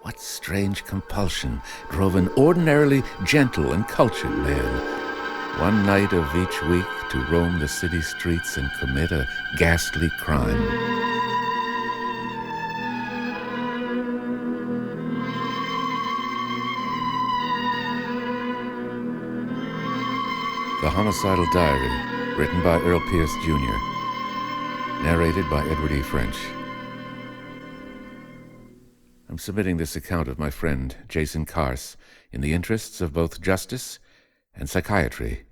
What strange compulsion drove an ordinarily gentle and cultured man, one night of each week, to roam the city streets and commit a ghastly crime? The Homicidal Diary, written by Earl Peirce, Jr., narrated by Edward E. French. I'm submitting this account of my friend, Jason Carse, in the interests of both justice and psychiatry,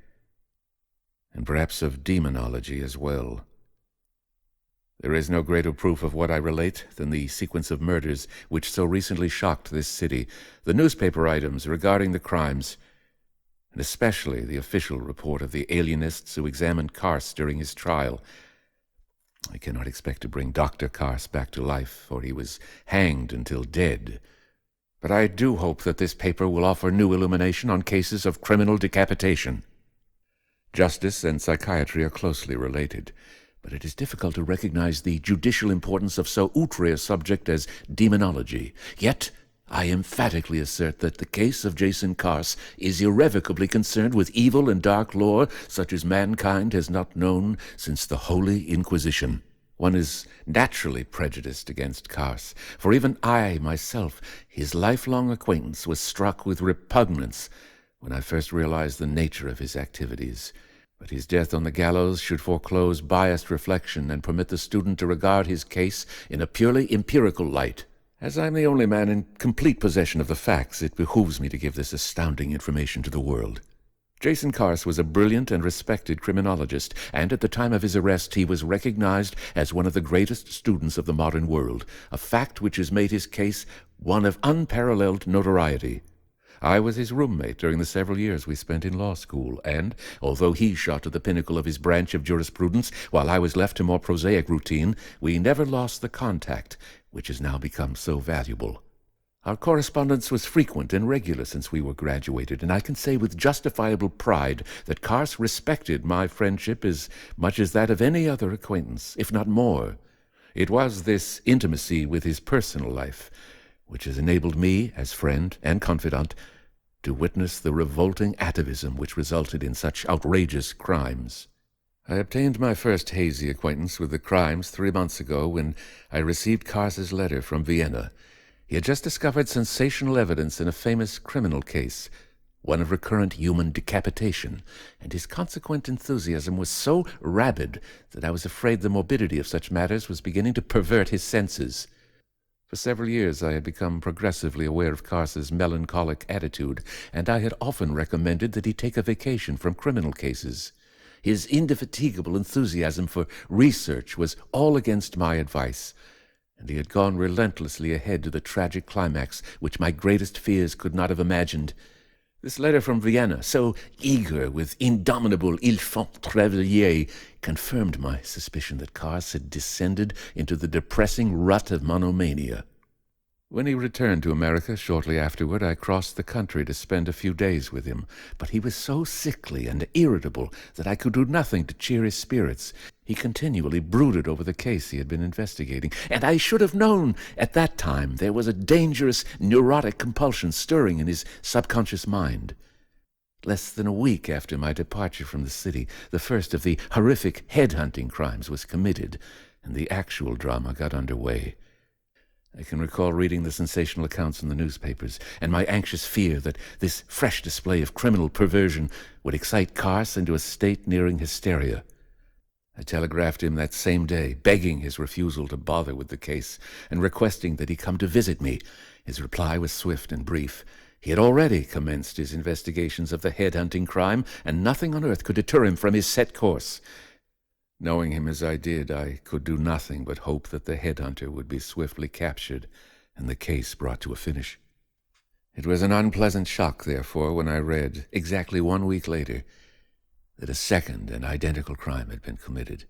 and perhaps of demonology as well. There is no greater proof of what I relate than the sequence of murders which so recently shocked this city, the newspaper items regarding the crimes, and especially the official report of the alienists who examined Carse during his trial. I cannot expect to bring Dr. Carse back to life, for he was hanged until dead. But I do hope that this paper will offer new illumination on cases of criminal decapitation. Justice and psychiatry are closely related, but it is difficult to recognize the judicial importance of so outre a subject as demonology. Yet, I emphatically assert that the case of Jason Carse is irrevocably concerned with evil and dark lore such as mankind has not known since the Holy Inquisition. One is naturally prejudiced against Carse, for even I, myself, his lifelong acquaintance, was struck with repugnance when I first realized the nature of his activities. But his death on the gallows should foreclose biased reflection and permit the student to regard his case in a purely empirical light. As I'm the only man in complete possession of the facts, it behooves me to give this astounding information to the world. Jason Carse was a brilliant and respected criminologist, and at the time of his arrest he was recognized as one of the greatest students of the modern world, a fact which has made his case one of unparalleled notoriety. I was his roommate during the several years we spent in law school, and, although he shot to the pinnacle of his branch of jurisprudence while I was left to more prosaic routine, we never lost the contact which has now become so valuable. Our correspondence was frequent and regular since we were graduated, and I can say with justifiable pride that Carse respected my friendship as much as that of any other acquaintance, if not more. It was this intimacy with his personal life which has enabled me, as friend and confidant, to witness the revolting atavism which resulted in such outrageous crimes. I obtained my first hazy acquaintance with the crimes 3 months ago when I received Carse's letter from Vienna. He had just discovered sensational evidence in a famous criminal case, one of recurrent human decapitation, and his consequent enthusiasm was so rabid that I was afraid the morbidity of such matters was beginning to pervert his senses. For several years I had become progressively aware of Carse's melancholic attitude, and I had often recommended that he take a vacation from criminal cases. His indefatigable enthusiasm for research was all against my advice, and he had gone relentlessly ahead to the tragic climax which my greatest fears could not have imagined. This letter from Vienna, so eager with indomitable il-faut travailler, confirmed my suspicion that Carse had descended into the depressing rut of monomania. When he returned to America shortly afterward, I crossed the country to spend a few days with him, but he was so sickly and irritable that I could do nothing to cheer his spirits. He continually brooded over the case he had been investigating, and I should have known at that time there was a dangerous neurotic compulsion stirring in his subconscious mind. Less than a week after my departure from the city, the first of the horrific headhunting crimes was committed, and the actual drama got underway. I can recall reading the sensational accounts in the newspapers, and my anxious fear that this fresh display of criminal perversion would excite Carse into a state nearing hysteria. I telegraphed him that same day, begging his refusal to bother with the case, and requesting that he come to visit me. His reply was swift and brief. He had already commenced his investigations of the headhunting crime, and nothing on earth could deter him from his set course. Knowing him as I did, I could do nothing but hope that the headhunter would be swiftly captured and the case brought to a finish. It was an unpleasant shock, therefore, when I read, exactly 1 week later, that a second and identical crime had been committed.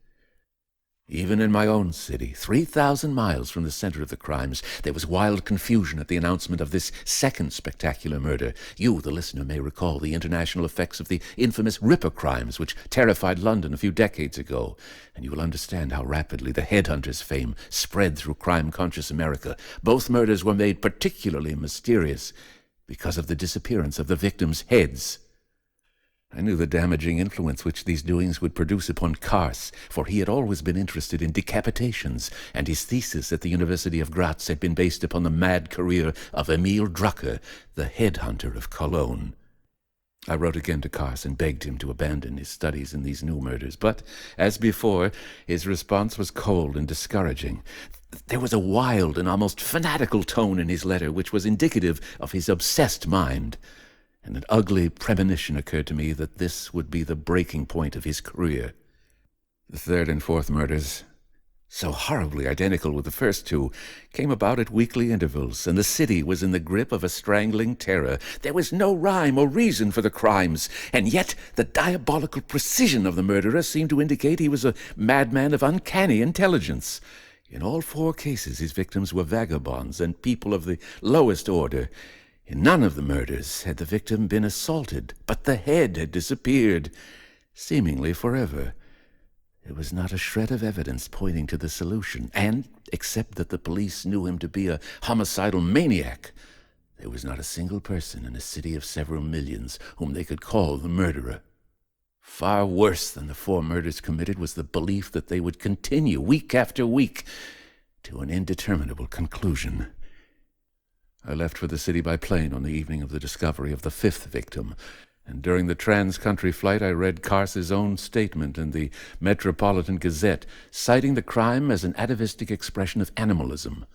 Even in my own city, 3,000 miles from the center of the crimes, there was wild confusion at the announcement of this second spectacular murder. You, the listener, may recall the international effects of the infamous Ripper crimes, which terrified London a few decades ago, and you will understand how rapidly the Headhunter's fame spread through crime-conscious America. Both murders were made particularly mysterious because of the disappearance of the victims' heads. I knew the damaging influence which these doings would produce upon Carse, for he had always been interested in decapitations, and his thesis at the University of Graz had been based upon the mad career of Emil Drucker, the headhunter of Cologne. I wrote again to Carse and begged him to abandon his studies in these new murders, but, as before, his response was cold and discouraging. There was a wild and almost fanatical tone in his letter which was indicative of his obsessed mind, and an ugly premonition occurred to me that this would be the breaking point of his career. The third and fourth murders, so horribly identical with the first two, came about at weekly intervals, and the city was in the grip of a strangling terror. There was no rhyme or reason for the crimes, and yet the diabolical precision of the murderer seemed to indicate he was a madman of uncanny intelligence. In all four cases, his victims were vagabonds and people of the lowest order. In none of the murders had the victim been assaulted, but the head had disappeared, seemingly forever. There was not a shred of evidence pointing to the solution, and, except that the police knew him to be a homicidal maniac, there was not a single person in a city of several millions whom they could call the murderer. Far worse than the four murders committed was the belief that they would continue week after week to an indeterminable conclusion. I left for the city by plane on the evening of the discovery of the fifth victim, and during the trans-country flight I read Carse's own statement in the Metropolitan Gazette, citing the crime as an atavistic expression of animalism.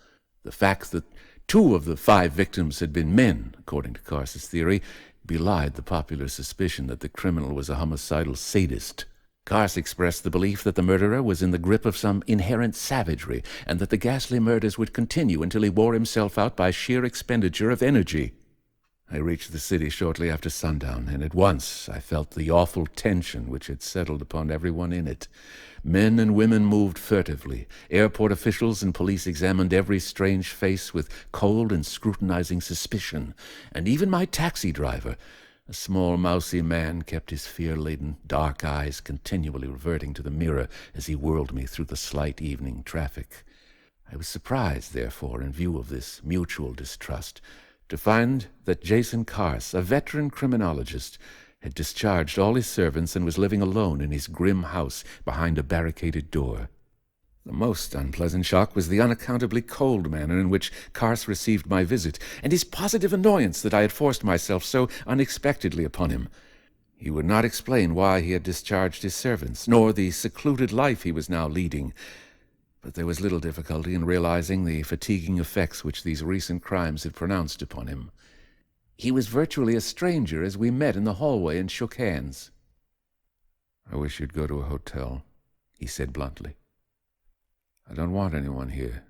The fact that 2 of the 5 victims had been men, according to Carse's theory, belied the popular suspicion that the criminal was a homicidal sadist. Carse expressed the belief that the murderer was in the grip of some inherent savagery, and that the ghastly murders would continue until he wore himself out by sheer expenditure of energy. I reached the city shortly after sundown, and at once I felt the awful tension which had settled upon everyone in it. Men and women moved furtively. Airport officials and police examined every strange face with cold and scrutinizing suspicion, and even my taxi driver, a small, mousy man, kept his fear-laden, dark eyes continually reverting to the mirror as he whirled me through the slight evening traffic. I was surprised, therefore, in view of this mutual distrust, to find that Jason Carse, a veteran criminologist, had discharged all his servants and was living alone in his grim house behind a barricaded door. The most unpleasant shock was the unaccountably cold manner in which Carse received my visit, and his positive annoyance that I had forced myself so unexpectedly upon him. He would not explain why he had discharged his servants, nor the secluded life he was now leading, but there was little difficulty in realizing the fatiguing effects which these recent crimes had pronounced upon him. He was virtually a stranger as we met in the hallway and shook hands. "I wish you'd go to a hotel," he said bluntly. "I don't want anyone here."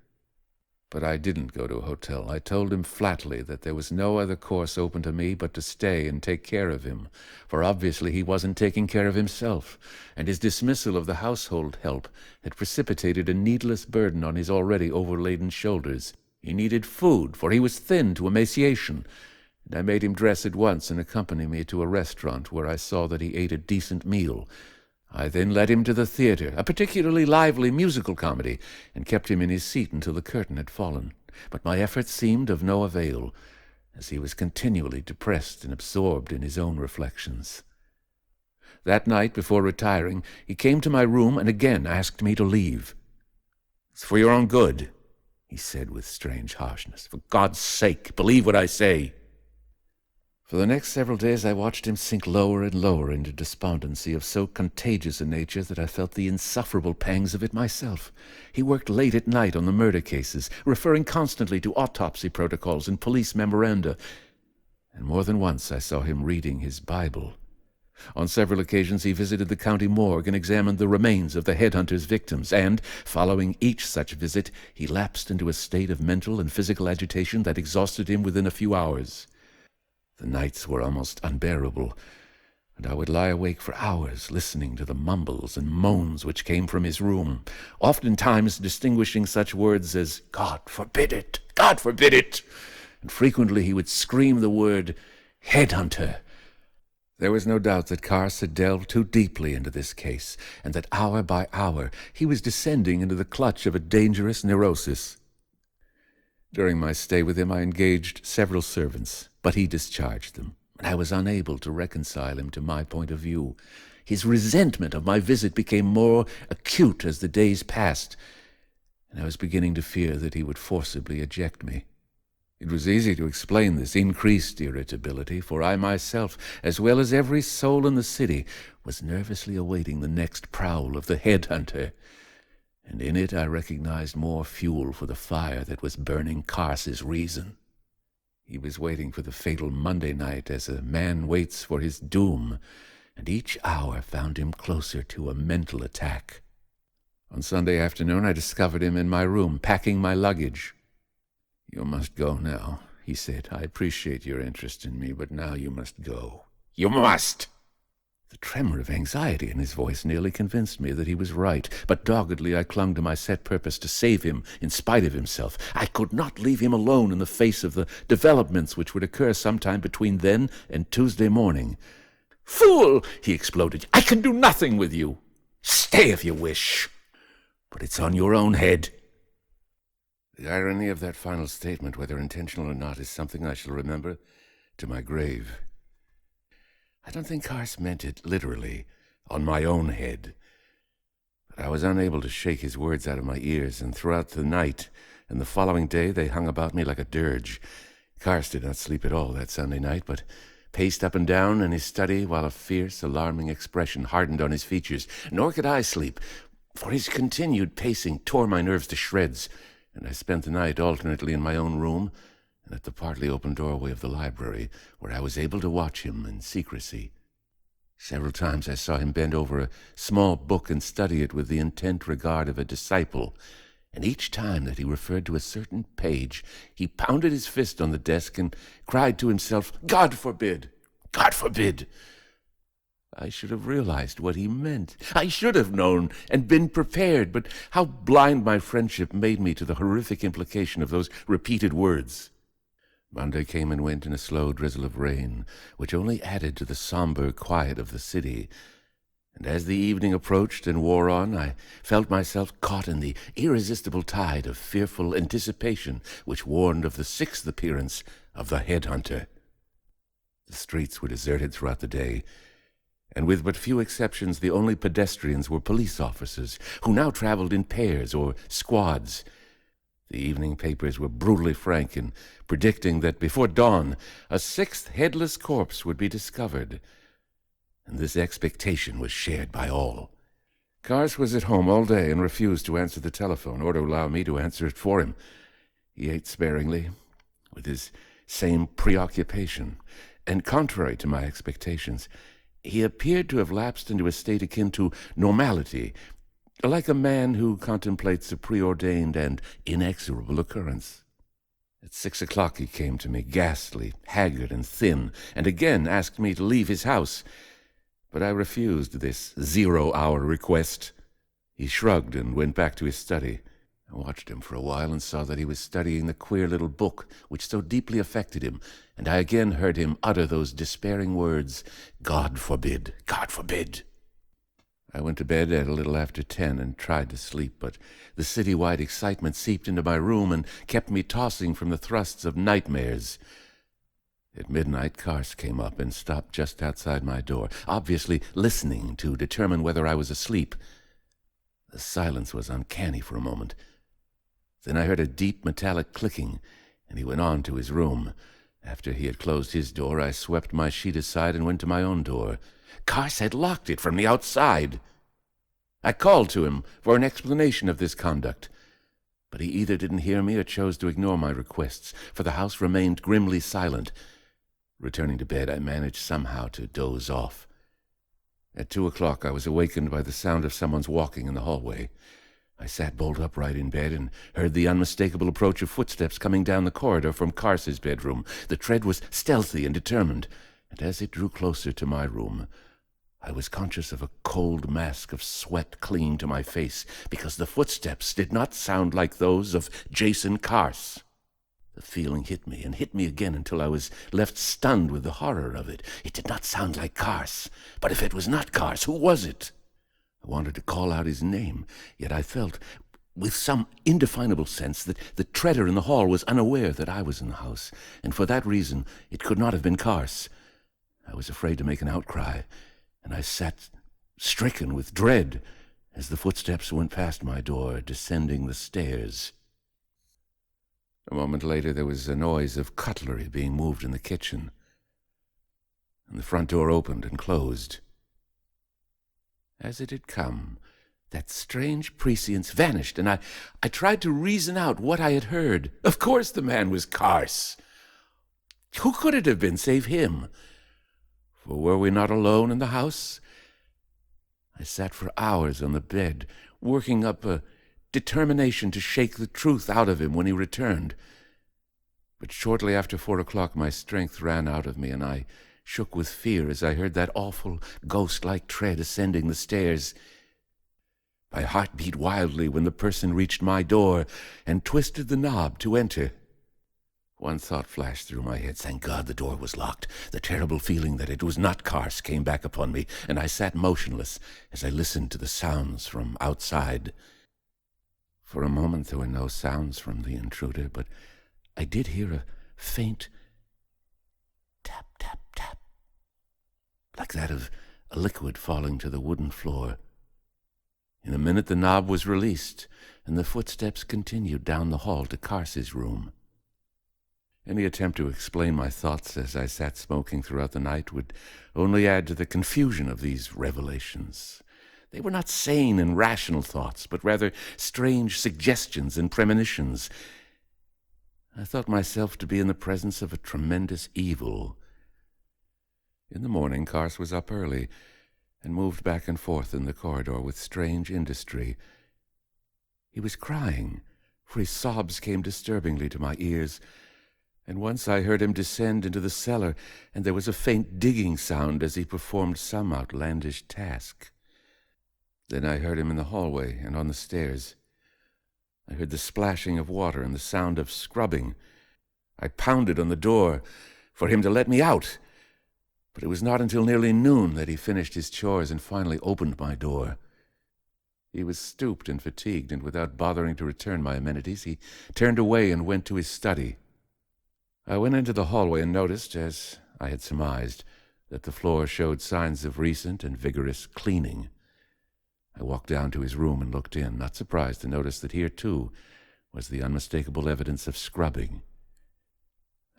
But I didn't go to a hotel. I told him flatly that there was no other course open to me but to stay and take care of him, for obviously he wasn't taking care of himself, and his dismissal of the household help had precipitated a needless burden on his already overladen shoulders. He needed food, for he was thin to emaciation, and I made him dress at once and accompany me to a restaurant where I saw that he ate a decent meal. I then led him to the theater, a particularly lively musical comedy, and kept him in his seat until the curtain had fallen. But my efforts seemed of no avail, as he was continually depressed and absorbed in his own reflections. That night, before retiring, he came to my room and again asked me to leave. "It's for your own good," he said with strange harshness. "For God's sake, believe what I say." For the next several days I watched him sink lower and lower into despondency of so contagious a nature that I felt the insufferable pangs of it myself. He worked late at night on the murder cases, referring constantly to autopsy protocols and police memoranda, and more than once I saw him reading his Bible. On several occasions he visited the county morgue and examined the remains of the headhunter's victims, and, following each such visit, he lapsed into a state of mental and physical agitation that exhausted him within a few hours. The nights were almost unbearable, and I would lie awake for hours listening to the mumbles and moans which came from his room, oftentimes distinguishing such words as "God forbid it! God forbid it!" and frequently he would scream the word "Headhunter." There was no doubt that Carse had delved too deeply into this case, and that hour by hour he was descending into the clutch of a dangerous neurosis. During my stay with him, I engaged several servants, but he discharged them, and I was unable to reconcile him to my point of view. His resentment of my visit became more acute as the days passed, and I was beginning to fear that he would forcibly eject me. It was easy to explain this increased irritability, for I myself, as well as every soul in the city, was nervously awaiting the next prowl of the headhunter, and in it I recognized more fuel for the fire that was burning Carse's reason. He was waiting for the fatal Monday night as a man waits for his doom, and each hour found him closer to a mental attack. On Sunday afternoon I discovered him in my room, packing my luggage. "You must go now," he said. "I appreciate your interest in me, but now you must go. You must!" The tremor of anxiety in his voice nearly convinced me that he was right, but doggedly I clung to my set purpose to save him in spite of himself. I could not leave him alone in the face of the developments which would occur sometime between then and Tuesday morning. "Fool!" he exploded. "I can do nothing with you. Stay if you wish, but it's on your own head." The irony of that final statement, whether intentional or not, is something I shall remember to my grave. I don't think Carse meant it literally, on my own head, but I was unable to shake his words out of my ears, and throughout the night and the following day they hung about me like a dirge. Carse did not sleep at all that Sunday night, but paced up and down in his study while a fierce, alarming expression hardened on his features. Nor could I sleep, for his continued pacing tore my nerves to shreds, and I spent the night alternately in my own room and at the partly open doorway of the library, where I was able to watch him in secrecy. Several times I saw him bend over a small book and study it with the intent regard of a disciple, and each time that he referred to a certain page, he pounded his fist on the desk and cried to himself, "God forbid! God forbid!" I should have realized what he meant. I should have known and been prepared, but how blind my friendship made me to the horrific implication of those repeated words. Monday came and went in a slow drizzle of rain, which only added to the somber quiet of the city, and as the evening approached and wore on, I felt myself caught in the irresistible tide of fearful anticipation which warned of the sixth appearance of the headhunter. The streets were deserted throughout the day, and with but few exceptions the only pedestrians were police officers, who now traveled in pairs or squads. The evening papers were brutally frank in predicting that before dawn a sixth headless corpse would be discovered, and this expectation was shared by all. Carse was at home all day and refused to answer the telephone or to allow me to answer it for him. He ate sparingly, with his same preoccupation, and contrary to my expectations, he appeared to have lapsed into a state akin to normality, like a man who contemplates a preordained and inexorable occurrence. At 6 o'clock he came to me, ghastly, haggard, and thin, and again asked me to leave his house, but I refused this 0-hour request. He shrugged and went back to his study. I watched him for a while and saw that he was studying the queer little book which so deeply affected him, and I again heard him utter those despairing words, "God forbid! God forbid!" I went to bed at a little after 10 and tried to sleep, but the city-wide excitement seeped into my room and kept me tossing from the thrusts of nightmares. At midnight, Carse came up and stopped just outside my door, obviously listening to determine whether I was asleep. The silence was uncanny for a moment. Then I heard a deep metallic clicking, and he went on to his room. After he had closed his door, I swept my sheet aside and went to my own door. Carse had locked it from the outside. I called to him for an explanation of this conduct, but he either didn't hear me or chose to ignore my requests, for the house remained grimly silent. Returning to bed, I managed somehow to doze off. At 2 o'clock, I was awakened by the sound of someone's walking in the hallway. I sat bolt upright in bed and heard the unmistakable approach of footsteps coming down the corridor from Carse's bedroom. The tread was stealthy and determined, and as it drew closer to my room, I was conscious of a cold mask of sweat clinging to my face because the footsteps did not sound like those of Jason Carse. The feeling hit me and hit me again until I was left stunned with the horror of it. It did not sound like Carse, but if it was not Carse, who was it? I wanted to call out his name, yet I felt, with some indefinable sense, that the treader in the hall was unaware that I was in the house, and for that reason it could not have been Carse. I was afraid to make an outcry, and I sat stricken with dread as the footsteps went past my door, descending the stairs. A moment later there was a noise of cutlery being moved in the kitchen, and the front door opened and closed. As it had come, that strange prescience vanished, and I tried to reason out what I had heard. Of course the man was Carse. Who could it have been save him? For were we not alone in the house? I sat for hours on the bed, working up a determination to shake the truth out of him when he returned. But shortly after 4 o'clock my strength ran out of me, and I shook with fear as I heard that awful ghost-like tread ascending the stairs. My heart beat wildly when the person reached my door and twisted the knob to enter. One thought flashed through my head. Thank God the door was locked. The terrible feeling that it was not Carse came back upon me, and I sat motionless as I listened to the sounds from outside. For a moment there were no sounds from the intruder, but I did hear a faint tap, tap, tap, like that of a liquid falling to the wooden floor. In a minute the knob was released, and the footsteps continued down the hall to Carse's room. Any attempt to explain my thoughts as I sat smoking throughout the night would only add to the confusion of these revelations. They were not sane and rational thoughts, but rather strange suggestions and premonitions. I thought myself to be in the presence of a tremendous evil. In the morning, Carse was up early and moved back and forth in the corridor with strange industry. He was crying, for his sobs came disturbingly to my ears, and once I heard him descend into the cellar, and there was a faint digging sound as he performed some outlandish task. Then I heard him in the hallway and on the stairs. I heard the splashing of water and the sound of scrubbing. I pounded on the door for him to let me out, but it was not until nearly noon that he finished his chores and finally opened my door. He was stooped and fatigued, and without bothering to return my amenities, he turned away and went to his study. I went into the hallway and noticed, as I had surmised, that the floor showed signs of recent and vigorous cleaning. I walked down to his room and looked in, not surprised to notice that here, too, was the unmistakable evidence of scrubbing.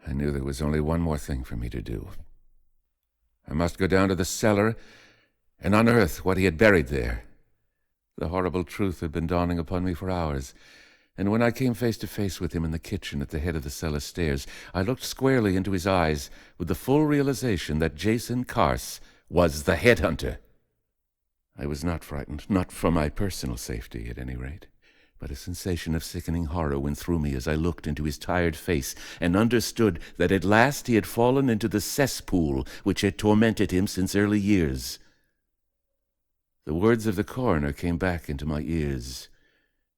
I knew there was only one more thing for me to do. I must go down to the cellar and unearth what he had buried there. The horrible truth had been dawning upon me for hours, and when I came face to face with him in the kitchen at the head of the cellar stairs, I looked squarely into his eyes with the full realization that Jason Carse was the headhunter. I was not frightened, not for my personal safety at any rate, but a sensation of sickening horror went through me as I looked into his tired face and understood that at last he had fallen into the cesspool which had tormented him since early years. The words of the coroner came back into my ears.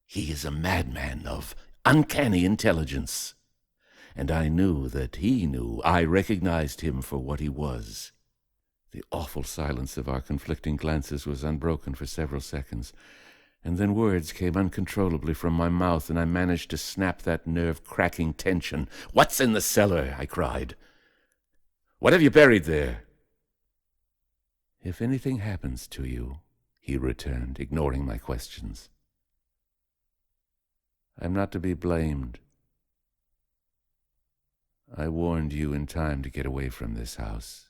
He is a madman of uncanny intelligence. And I knew that he knew I recognized him for what he was. The awful silence of our conflicting glances was unbroken for several seconds, and then words came uncontrollably from my mouth, and I managed to snap that nerve-cracking tension. "What's in the cellar?" I cried. "What have you buried there?" "If anything happens to you," he returned, ignoring my questions, "I'm not to be blamed. I warned you in time to get away from this house."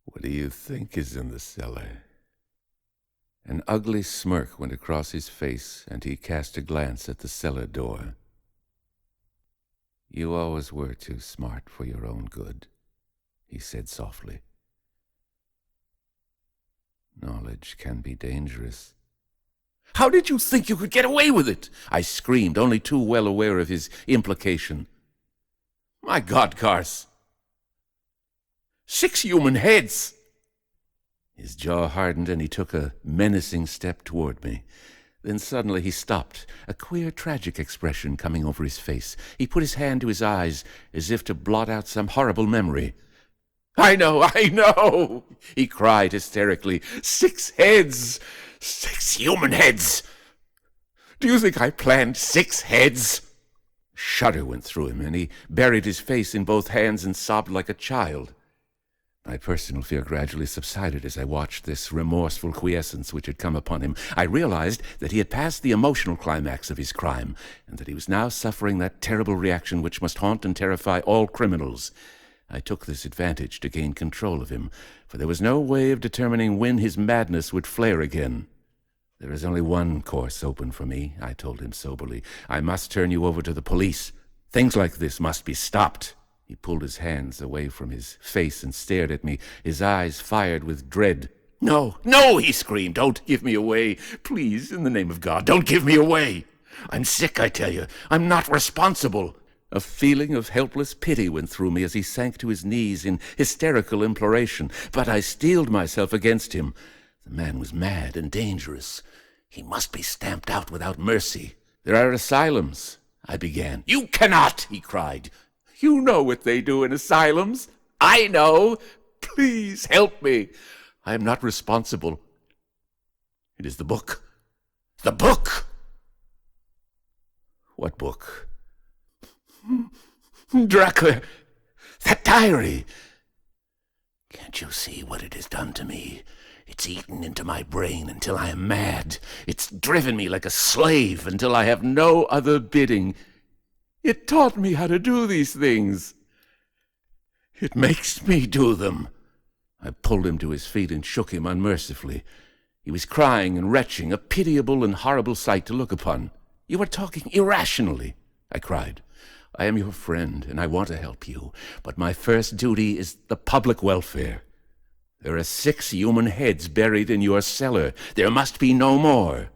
"What do you think is in the cellar?" An ugly smirk went across his face, and he cast a glance at the cellar door. "You always were too smart for your own good," he said softly. "Knowledge can be dangerous." "How did you think you could get away with it?" I screamed, only too well aware of his implication. "My God, Carse, 6 human heads! His jaw hardened, and he took a menacing step toward me. Then suddenly he stopped, a queer, tragic expression coming over his face. He put his hand to his eyes, as if to blot out some horrible memory. I know, he cried hysterically. 6 heads! 6 human heads! Do you think I planned 6 heads? A shudder went through him, and he buried his face in both hands and sobbed like a child. My personal fear gradually subsided as I watched this remorseful quiescence which had come upon him. I realized that he had passed the emotional climax of his crime, and that he was now suffering that terrible reaction which must haunt and terrify all criminals. I took this advantage to gain control of him, for there was no way of determining when his madness would flare again. There is only one course open for me, I told him soberly. I must turn you over to the police. Things like this must be stopped. He pulled his hands away from his face and stared at me, his eyes fired with dread. No, he screamed. Don't give me away. Please, in the name of God, don't give me away. I'm sick, I tell you. I'm not responsible. A feeling of helpless pity went through me as he sank to his knees in hysterical imploration, but I steeled myself against him. The man was mad and dangerous. He must be stamped out without mercy. There are asylums, I began. You cannot, he cried. You know what they do in asylums. I know. Please help me. I am not responsible. It is the book. The book! What book? Dracula. That diary. Can't you see what it has done to me? It's eaten into my brain until I am mad. It's driven me like a slave until I have no other bidding. It taught me how to do these things. It makes me do them. I pulled him to his feet and shook him unmercifully. He was crying and retching, a pitiable and horrible sight to look upon. You are talking irrationally, I cried. I am your friend, and I want to help you, but my first duty is the public welfare. There are 6 human heads buried in your cellar. There must be no more.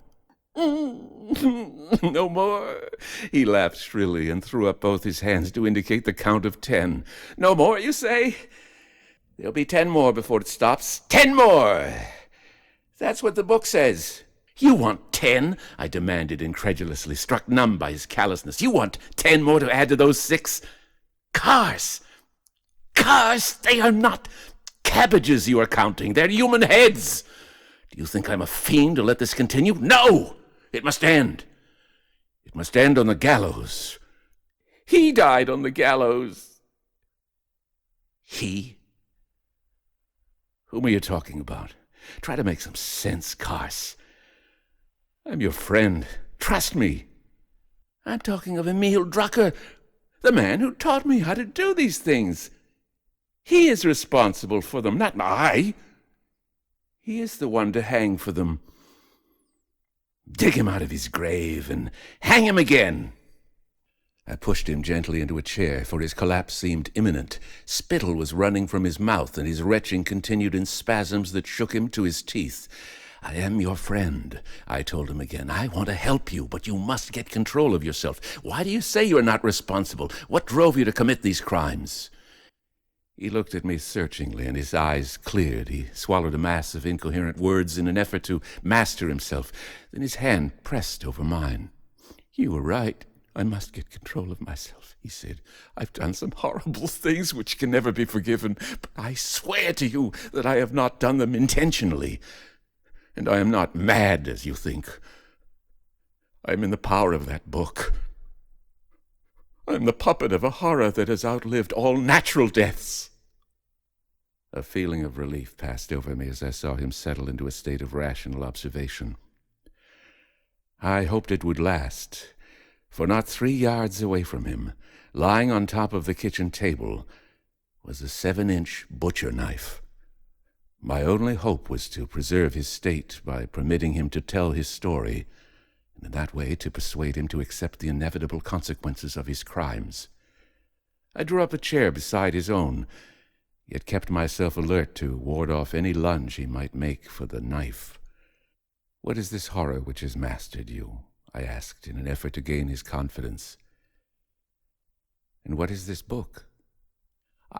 No more? He laughed shrilly and threw up both his hands to indicate the count of 10. No more, you say? There'll be 10 more before it stops. 10 more! That's what the book says. You want 10? I demanded incredulously, struck numb by his callousness. You want 10 more to add to those 6? Carse! Carse! They are not cabbages you are counting. They're human heads. Do you think I'm a fiend to let this continue? No! It must end. It must end on the gallows. He died on the gallows. He? Whom are you talking about? Try to make some sense, Carse. I'm your friend. Trust me. I'm talking of Emil Drucker, the man who taught me how to do these things. He is responsible for them, not I. He is the one to hang for them. Dig him out of his grave and hang him again. I pushed him gently into a chair, for his collapse seemed imminent. Spittle was running from his mouth, and his retching continued in spasms that shook him to his teeth. I am your friend, I told him again. I want to help you, but you must get control of yourself. Why do you say you are not responsible? What drove you to commit these crimes? He looked at me searchingly, and his eyes cleared. He swallowed a mass of incoherent words in an effort to master himself. Then his hand pressed over mine. You were right. I must get control of myself, he said. I've done some horrible things which can never be forgiven, but I swear to you that I have not done them intentionally. And I am not mad, as you think. I am in the power of that book. I am the puppet of a horror that has outlived all natural deaths. A feeling of relief passed over me as I saw him settle into a state of rational observation. I hoped it would last, for not 3 yards away from him, lying on top of the kitchen table, was a 7-inch butcher knife. My only hope was to preserve his state by permitting him to tell his story, and in that way to persuade him to accept the inevitable consequences of his crimes. I drew up a chair beside his own, yet kept myself alert to ward off any lunge he might make for the knife. What is this horror which has mastered you? I asked in an effort to gain his confidence. And what is this book?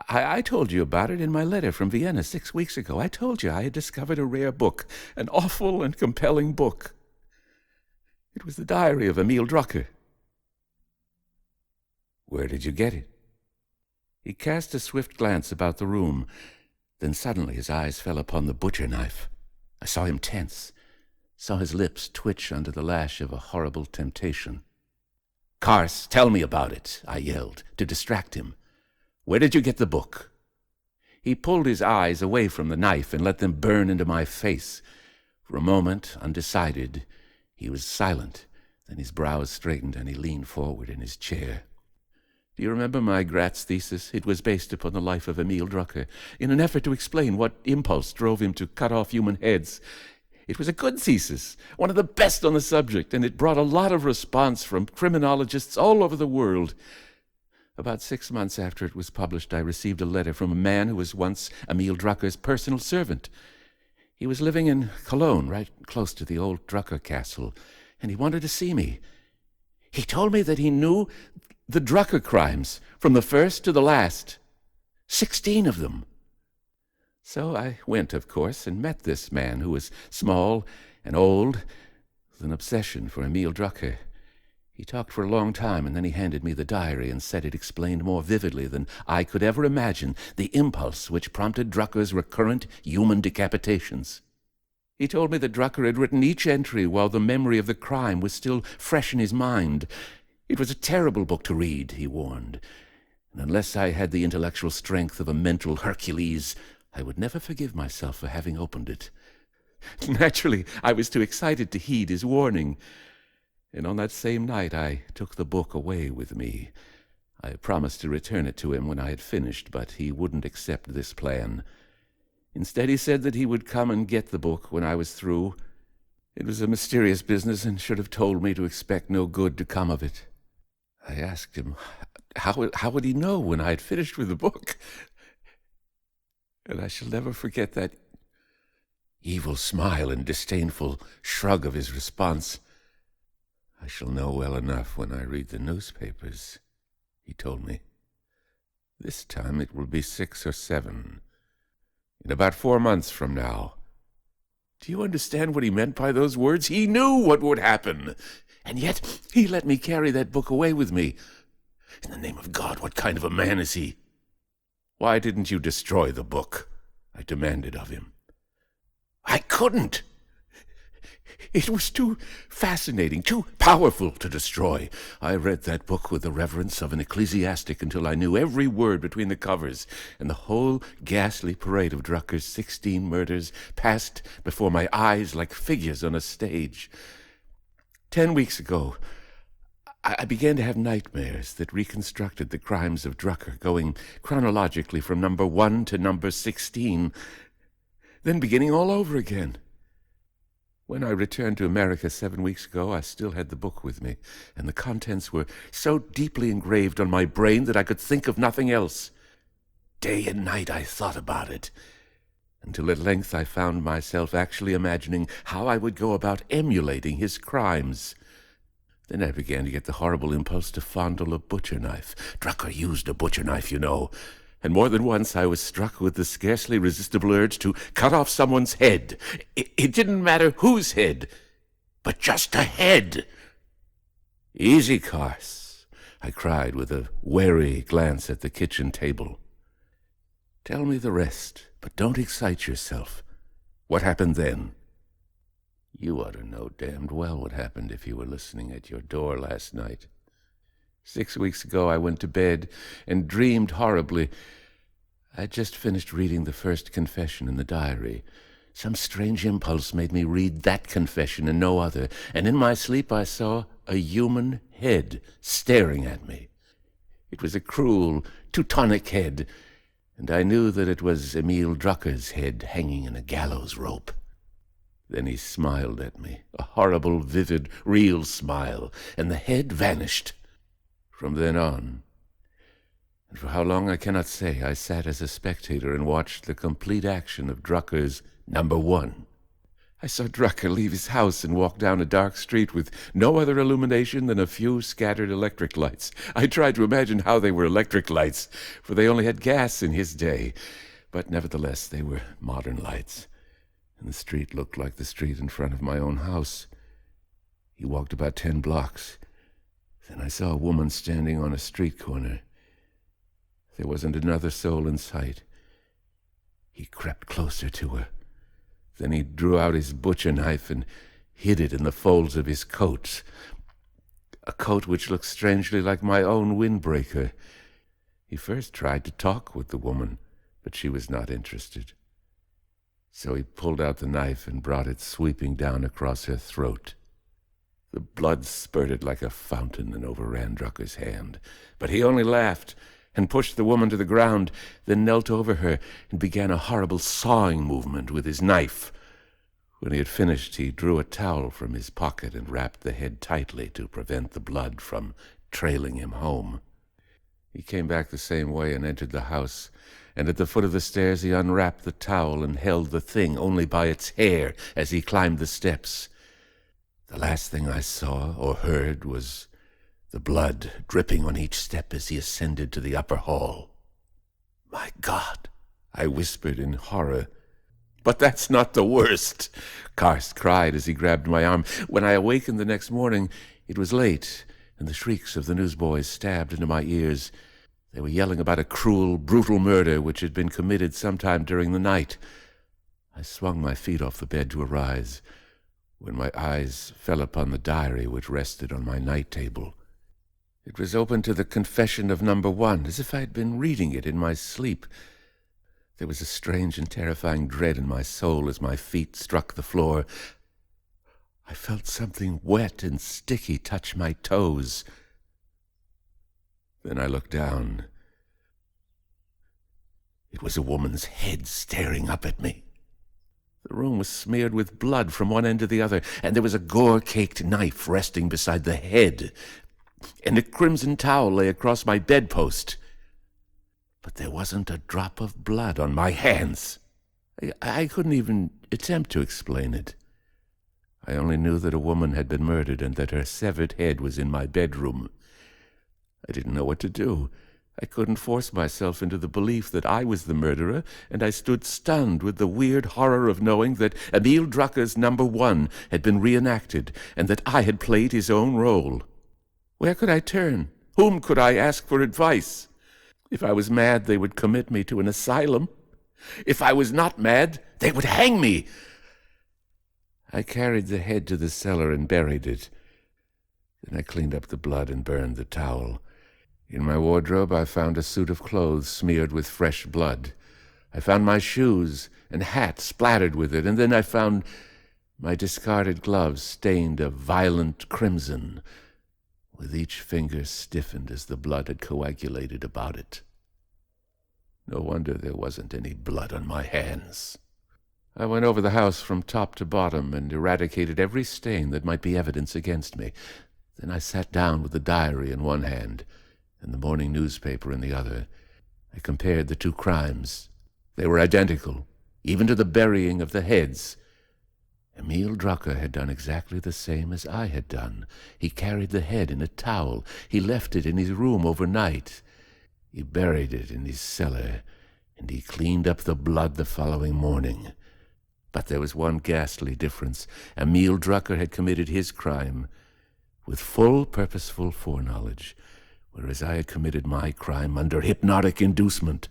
I told you about it in my letter from Vienna 6 weeks ago. I told you I had discovered a rare book, an awful and compelling book. It was the diary of Emil Drucker. Where did you get it? He cast a swift glance about the room. Then suddenly his eyes fell upon the butcher knife. I saw him tense, saw his lips twitch under the lash of a horrible temptation. "Carse, tell me about it," I yelled, to distract him. "Where did you get the book?" He pulled his eyes away from the knife and let them burn into my face. For a moment, undecided, he was silent. Then his brows straightened and he leaned forward in his chair. "Do you remember my Gratz thesis? It was based upon the life of Emil Drucker, in an effort to explain what impulse drove him to cut off human heads. It was a good thesis, one of the best on the subject, and it brought a lot of response from criminologists all over the world. About 6 months after it was published, I received a letter from a man who was once Emil Drucker's personal servant. He was living in Cologne, right close to the old Drucker castle, and he wanted to see me. He told me that he knew the Drucker crimes, from the first to the last. 16 of them. So I went, of course, and met this man who was small and old, with an obsession for Emil Drucker. He talked for a long time, and then he handed me the diary and said it explained more vividly than I could ever imagine the impulse which prompted Drucker's recurrent human decapitations. He told me that Drucker had written each entry while the memory of the crime was still fresh in his mind. It was a terrible book to read, he warned, and unless I had the intellectual strength of a mental Hercules, I would never forgive myself for having opened it. Naturally, I was too excited to heed his warning, and on that same night I took the book away with me. I promised to return it to him when I had finished, but he wouldn't accept this plan. Instead, he said that he would come and get the book when I was through. It was a mysterious business and should have told me to expect no good to come of it. I asked him, how would he know when I had finished with the book? And I shall never forget that evil smile and disdainful shrug of his response. "I shall know well enough when I read the newspapers," he told me. "This time it will be 6 or 7. In about 4 months from now." Do you understand what he meant by those words? He knew what would happen, and yet he let me carry that book away with me. In the name of God, what kind of a man is he? "Why didn't you destroy the book?" I demanded of him. "I couldn't. It was too fascinating, too powerful to destroy. I read that book with the reverence of an ecclesiastic until I knew every word between the covers, and the whole ghastly parade of Drucker's 16 murders passed before my eyes like figures on a stage. 10 weeks ago, I began to have nightmares that reconstructed the crimes of Drucker, going chronologically from number 1 to number 16, then beginning all over again. When I returned to America 7 weeks ago, I still had the book with me, and the contents were so deeply engraved on my brain that I could think of nothing else. Day and night I thought about it, until at length I found myself actually imagining how I would go about emulating his crimes. Then I began to get the horrible impulse to fondle a butcher knife. Drucker used a butcher knife, you know. And more than once I was struck with the scarcely resistible urge to cut off someone's head. It didn't matter whose head, but just a head. "Easy, Carse," I cried with a wary glance at the kitchen table. "Tell me the rest, but don't excite yourself. What happened then?" "You ought to know damned well what happened if you were listening at your door last night. 6 weeks ago I went to bed and dreamed horribly. I'd just finished reading the first confession in the diary. Some strange impulse made me read that confession and no other, and in my sleep I saw a human head staring at me. It was a cruel, Teutonic head, and I knew that it was Emil Drucker's head hanging in a gallows rope. Then he smiled at me, a horrible, vivid, real smile, and the head vanished. From then on, and for how long I cannot say, I sat as a spectator and watched the complete action of Drucker's number 1. I saw Drucker leave his house and walk down a dark street with no other illumination than a few scattered electric lights. I tried to imagine how they were electric lights, for they only had gas in his day. But nevertheless, they were modern lights, and the street looked like the street in front of my own house. He walked about 10 blocks. Then I saw a woman standing on a street corner. There wasn't another soul in sight. He crept closer to her. Then he drew out his butcher knife and hid it in the folds of his coat. A coat which looked strangely like my own windbreaker. He first tried to talk with the woman, but she was not interested. So he pulled out the knife and brought it sweeping down across her throat. The blood spurted like a fountain and overran Drucker's hand, but he only laughed and pushed the woman to the ground, then knelt over her and began a horrible sawing movement with his knife. When he had finished, he drew a towel from his pocket and wrapped the head tightly to prevent the blood from trailing him home. He came back the same way and entered the house, and at the foot of the stairs he unwrapped the towel and held the thing only by its hair as he climbed the steps. The last thing I saw or heard was the blood dripping on each step as he ascended to the upper hall. "My God," I whispered in horror. "But that's not the worst," Carse cried as he grabbed my arm. When I awakened the next morning, it was late, and the shrieks of the newsboys stabbed into my ears. They were yelling about a cruel, brutal murder which had been committed sometime during the night. I swung my feet off the bed to arise, when my eyes fell upon the diary which rested on my night table. It was open to the confession of number 1, as if I had been reading it in my sleep. There was a strange and terrifying dread in my soul as my feet struck the floor. I felt something wet and sticky touch my toes. Then I looked down. It was a woman's head staring up at me. The room was smeared with blood from one end to the other, and there was a gore-caked knife resting beside the head, and a crimson towel lay across my bedpost. But there wasn't a drop of blood on my hands. I couldn't even attempt to explain it. I only knew that a woman had been murdered and that her severed head was in my bedroom. I didn't know what to do. I couldn't force myself into the belief that I was the murderer, and I stood stunned with the weird horror of knowing that Emil Drucker's number 1 had been reenacted and that I had played his own role. Where could I turn? Whom could I ask for advice? If I was mad, they would commit me to an asylum. If I was not mad, they would hang me. I carried the head to the cellar and buried it. Then I cleaned up the blood and burned the towel. In my wardrobe, I found a suit of clothes smeared with fresh blood. I found my shoes and hat splattered with it, and then I found my discarded gloves stained a violent crimson, with each finger stiffened as the blood had coagulated about it. No wonder there wasn't any blood on my hands. I went over the house from top to bottom and eradicated every stain that might be evidence against me. Then I sat down with the diary in one hand and the morning newspaper in the other. I compared the two crimes. They were identical, even to the burying of the heads. Emil Drucker had done exactly the same as I had done. He carried the head in a towel. He left it in his room overnight. He buried it in his cellar, and he cleaned up the blood the following morning. But there was one ghastly difference. Emil Drucker had committed his crime with full purposeful foreknowledge, whereas I had committed my crime under hypnotic inducement.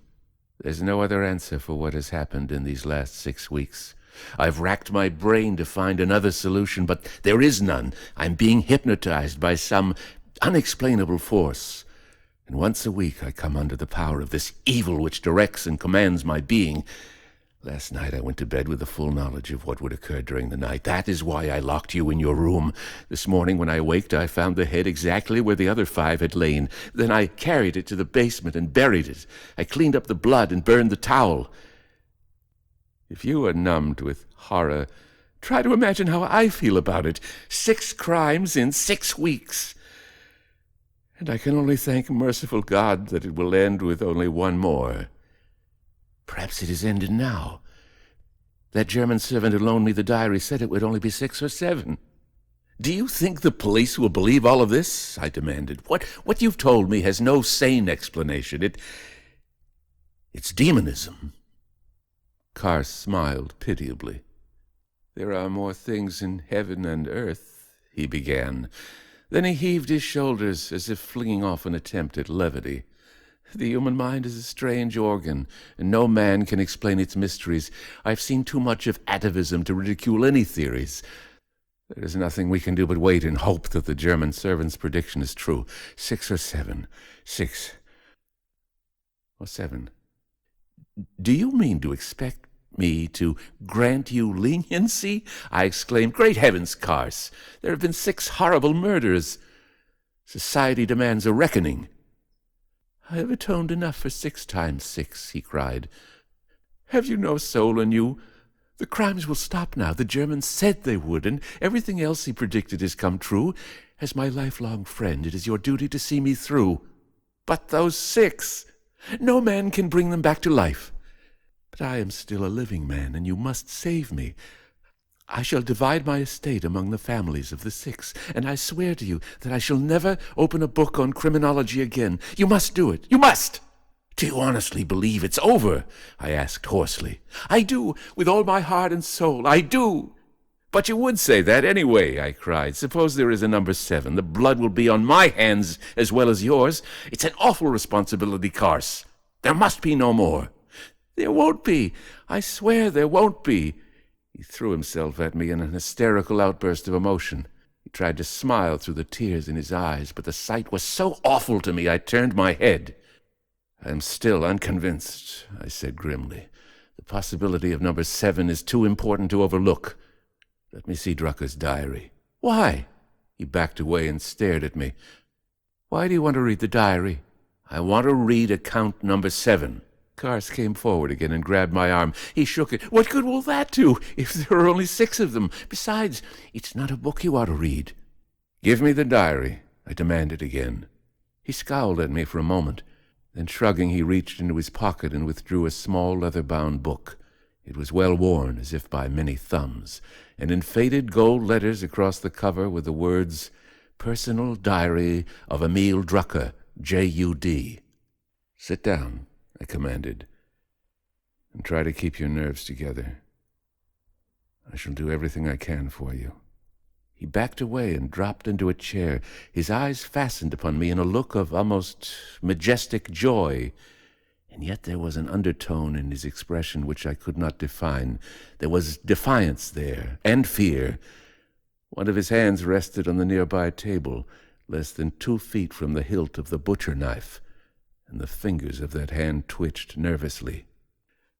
There's no other answer for what has happened in these last 6 weeks. I've racked my brain to find another solution, but there is none. I'm being hypnotized by some unexplainable force. And once a week I come under the power of this evil which directs and commands my being. Last night I went to bed with the full knowledge of what would occur during the night. That is why I locked you in your room. This morning when I waked, I found the head exactly where the other 5 had lain. Then I carried it to the basement and buried it. I cleaned up the blood and burned the towel. If you are numbed with horror, try to imagine how I feel about it. 6 crimes in 6 weeks. And I can only thank merciful God that it will end with only one more. Perhaps it has ended now. That German servant who loaned me the diary said it would only be 6 or 7. Do you think the police will believe all of this? I demanded. What you've told me has no sane explanation. It's demonism. Carse smiled pitiably. There are more things in heaven and earth, he began. Then he heaved his shoulders as if flinging off an attempt at levity. The human mind is a strange organ, and no man can explain its mysteries. I've seen too much of atavism to ridicule any theories. There is nothing we can do but wait and hope that the German servant's prediction is true. 6 or 7. 6 or 7. Do you mean to expect me to grant you leniency? I exclaimed. Great heavens, Carse! There have been 6 horrible murders. Society demands a reckoning. I have atoned enough for 6 times 6, he cried. Have you no soul in you? The crimes will stop now. The Germans said they would, and everything else he predicted has come true. As my lifelong friend, it is your duty to see me through. But those 6! No man can bring them back to life. But I am still a living man, and you must save me. I shall divide my estate among the families of the 6, and I swear to you that I shall never open a book on criminology again. You must do it. You must! Do you honestly believe it's over? I asked hoarsely. I do, with all my heart and soul. I do. But you would say that anyway, I cried. Suppose there is a number 7. The blood will be on my hands as well as yours. It's an awful responsibility, Carse. There must be no more. There won't be. I swear there won't be. He threw himself at me in an hysterical outburst of emotion. He tried to smile through the tears in his eyes, but the sight was so awful to me I turned my head. I am still unconvinced, I said grimly. The possibility of number 7 is too important to overlook. Let me see Drucker's diary. Why? He backed away and stared at me. Why do you want to read the diary? I want to read account number 7. Carse came forward again and grabbed my arm. He shook it. What good will that do if there are only 6 of them? Besides, it's not a book you ought to read. Give me the diary, I demanded again. He scowled at me for a moment. Then, shrugging, he reached into his pocket and withdrew a small leather-bound book. It was well worn, as if by many thumbs, and in faded gold letters across the cover were the words, Personal Diary of Emil Drucker, J.U.D. Sit down, I commanded, and try to keep your nerves together. I shall do everything I can for you. He backed away and dropped into a chair, his eyes fastened upon me in a look of almost majestic joy, and yet there was an undertone in his expression which I could not define. There was defiance there, and fear. One of his hands rested on the nearby table, less than 2 feet from the hilt of the butcher knife, and the fingers of that hand twitched nervously.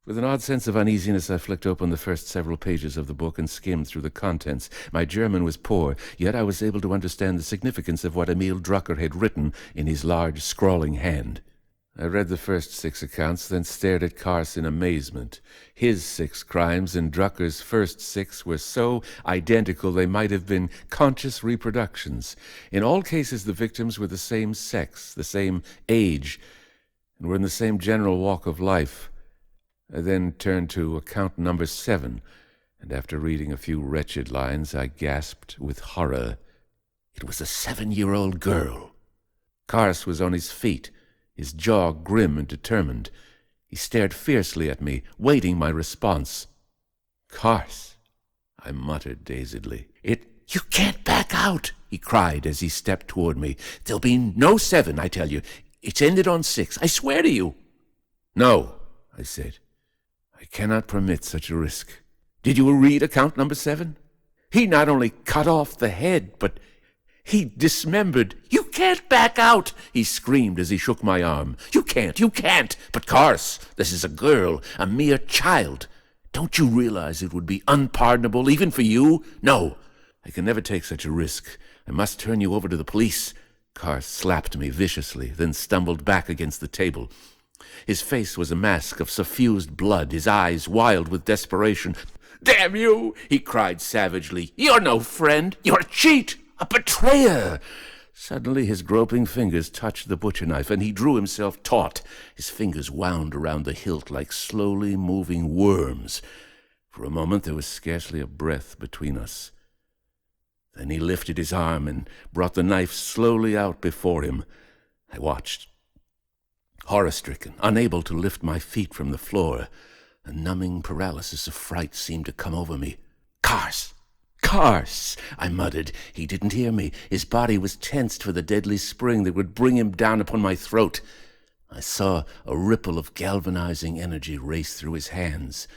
With an odd sense of uneasiness, I flicked open the first several pages of the book and skimmed through the contents. My German was poor, yet I was able to understand the significance of what Emil Drucker had written in his large, scrawling hand. I read the first 6 accounts, then stared at Carse in amazement. His 6 crimes and Drucker's first 6 were so identical they might have been conscious reproductions. In all cases, the victims were the same sex, the same age, and were in the same general walk of life. I then turned to account number 7, and after reading a few wretched lines, I gasped with horror. It was a 7-year-old girl. Carse was on his feet, his jaw grim and determined. He stared fiercely at me, waiting my response. Carse, I muttered dazedly. You can't back out, he cried as he stepped toward me. There'll be no 7, I tell you. It's ended on 6, I swear to you. No, I said. I cannot permit such a risk. Did you read account number 7? He not only cut off the head, but he dismembered. You can't back out, he screamed as he shook my arm. You can't. But Carse, this is a girl, a mere child. Don't you realize it would be unpardonable even for you? No, I can never take such a risk. I must turn you over to the police. Carse slapped me viciously, then stumbled back against the table. His face was a mask of suffused blood, his eyes wild with desperation. Damn you, he cried savagely. You're no friend. You're a cheat, a betrayer. Suddenly his groping fingers touched the butcher knife, and he drew himself taut. His fingers wound around the hilt like slowly moving worms. For a moment there was scarcely a breath between us. Then he lifted his arm and brought the knife slowly out before him. I watched, horror-stricken, unable to lift my feet from the floor. A numbing paralysis of fright seemed to come over me. "Carse! Carse!" I muttered. He didn't hear me. His body was tensed for the deadly spring that would bring him down upon my throat. I saw a ripple of galvanizing energy race through his hands,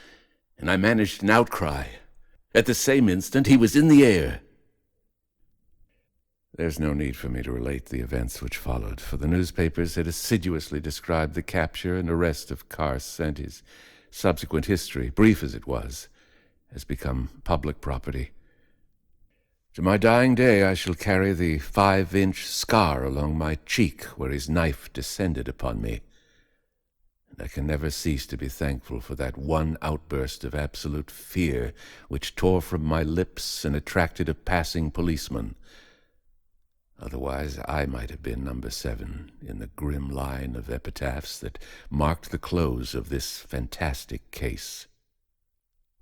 and I managed an outcry. At the same instant, he was in the air. There's no need for me to relate the events which followed, for the newspapers had assiduously described the capture and arrest of Carse, and his subsequent history, brief as it was, has become public property. To my dying day I shall carry the 5-inch scar along my cheek where his knife descended upon me, and I can never cease to be thankful for that one outburst of absolute fear which tore from my lips and attracted a passing policeman. Otherwise, I might have been number 7 in the grim line of epitaphs that marked the close of this fantastic case.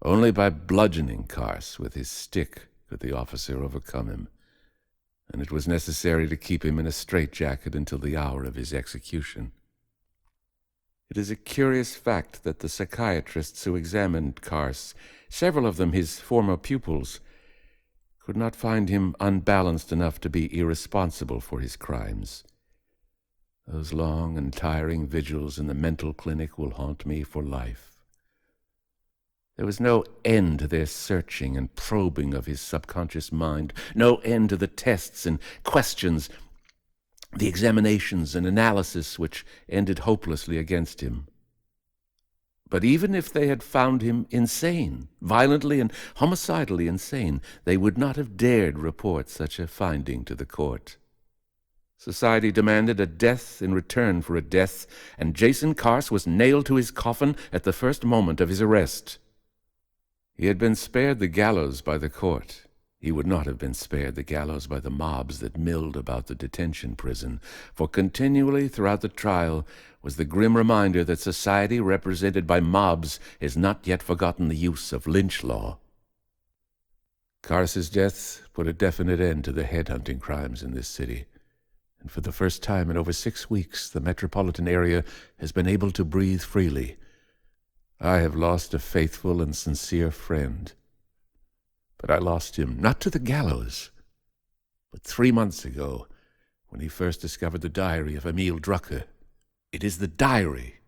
Only by bludgeoning Carse with his stick could the officer overcome him, and it was necessary to keep him in a straitjacket until the hour of his execution. It is a curious fact that the psychiatrists who examined Carse, several of them his former pupils, could not find him unbalanced enough to be irresponsible for his crimes. Those long and tiring vigils in the mental clinic will haunt me for life. There was no end to their searching and probing of his subconscious mind, no end to the tests and questions, the examinations and analysis which ended hopelessly against him. But even if they had found him insane, violently and homicidally insane, they would not have dared report such a finding to the court. Society demanded a death in return for a death, and Jason Carse was nailed to his coffin at the first moment of his arrest. He had been spared the gallows by the court. He would not have been spared the gallows by the mobs that milled about the detention prison, for continually throughout the trial was the grim reminder that society represented by mobs has not yet forgotten the use of lynch law. Carse's death put a definite end to the headhunting crimes in this city, and for the first time in over 6 weeks the metropolitan area has been able to breathe freely. I have lost a faithful and sincere friend, but I lost him not to the gallows, but 3 months ago when he first discovered the diary of Emil Drucker. It is the diary,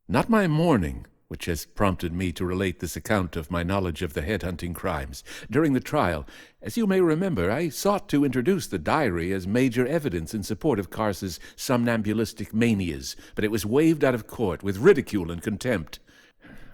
not my mourning, which has prompted me to relate this account of my knowledge of the headhunting crimes. During the trial, as you may remember, I sought to introduce the diary as major evidence in support of Carse's somnambulistic manias, but it was waved out of court with ridicule and contempt.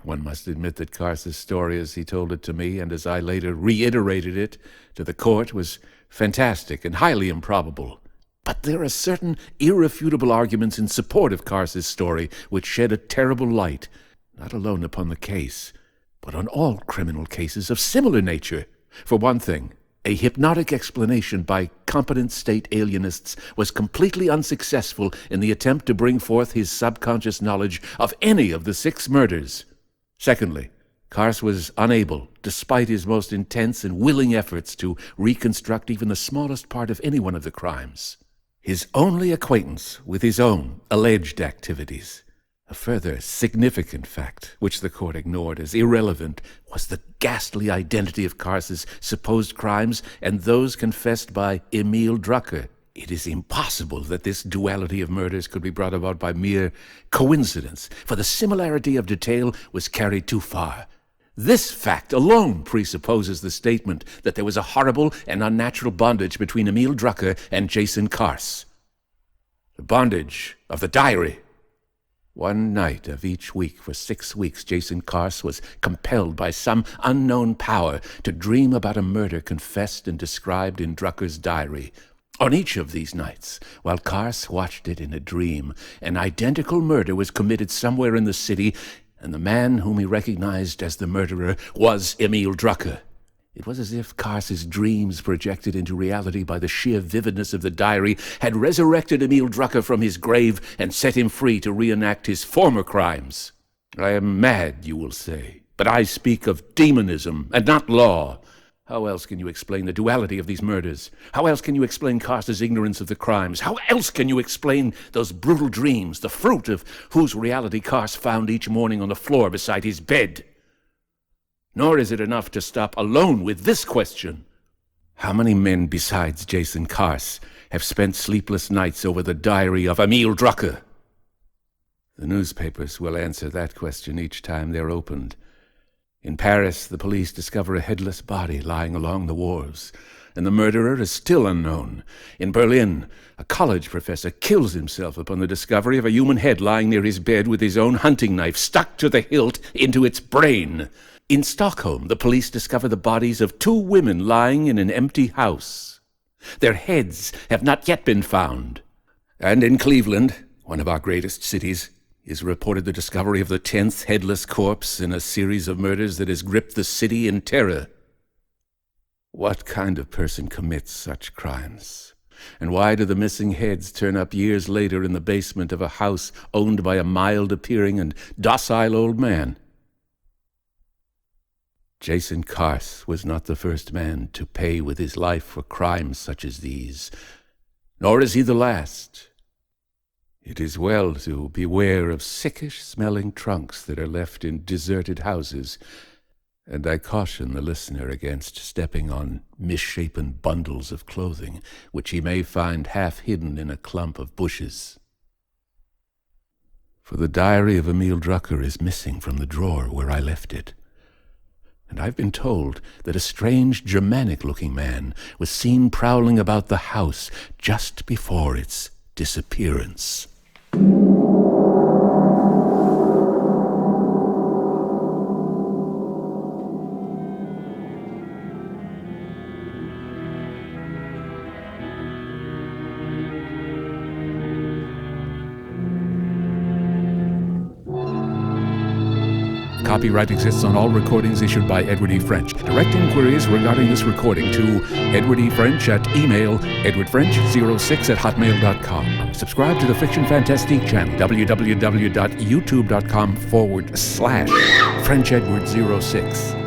One must admit that Carse's story as he told it to me, and as I later reiterated it to the court, was fantastic and highly improbable. But there are certain irrefutable arguments in support of Carse's story which shed a terrible light, not alone upon the case, but on all criminal cases of similar nature. For one thing, a hypnotic explanation by competent state alienists was completely unsuccessful in the attempt to bring forth his subconscious knowledge of any of the 6 murders. Secondly, Carse was unable, despite his most intense and willing efforts, to reconstruct even the smallest part of any one of the crimes. His only acquaintance with his own alleged activities, a further significant fact which the court ignored as irrelevant, was the ghastly identity of Carse's supposed crimes and those confessed by Emil Drucker. It is impossible that this duality of murders could be brought about by mere coincidence, for the similarity of detail was carried too far. This fact alone presupposes the statement that there was a horrible and unnatural bondage between Emil Drucker and Jason Carse. The bondage of the diary. One night of each week for 6 weeks, Jason Carse was compelled by some unknown power to dream about a murder confessed and described in Drucker's diary. On each of these nights, while Carse watched it in a dream, an identical murder was committed somewhere in the city, and the man whom he recognized as the murderer was Emil Drucker. It was as if Carse's dreams, projected into reality by the sheer vividness of the diary, had resurrected Emil Drucker from his grave and set him free to reenact his former crimes. I am mad, you will say, But I speak of demonism and not law. How else can you explain the duality of these murders? How else can you explain Carse's ignorance of the crimes? How else can you explain those brutal dreams, the fruit of whose reality Carse found each morning on the floor beside his bed? Nor is it enough to stop alone with this question. How many men besides Jason Carse have spent sleepless nights over the diary of Emil Drucker? The newspapers will answer that question each time they're opened. In Paris, the police discover a headless body lying along the wharves, and the murderer is still unknown. In Berlin, a college professor kills himself upon the discovery of a human head lying near his bed with his own hunting knife stuck to the hilt into its brain. In Stockholm, the police discover the bodies of 2 women lying in an empty house. Their heads have not yet been found. And in Cleveland, one of our greatest cities, is reported the discovery of the 10th headless corpse in a series of murders that has gripped the city in terror. What kind of person commits such crimes? And why do the missing heads turn up years later in the basement of a house owned by a mild-appearing and docile old man? Jason Carse was not the first man to pay with his life for crimes such as these, nor is he the last. It is well to beware of sickish-smelling trunks that are left in deserted houses, and I caution the listener against stepping on misshapen bundles of clothing, which he may find half hidden in a clump of bushes. For the diary of Emil Drucker is missing from the drawer where I left it, and I've been told that a strange Germanic-looking man was seen prowling about the house just before its disappearance. Copyright exists on all recordings issued by Edward E. French. Direct inquiries regarding this recording to Edward E. French at email edwardfrench06@hotmail.com. Subscribe to the Fiction Fantastique channel, www.youtube.com/FrenchEdward06.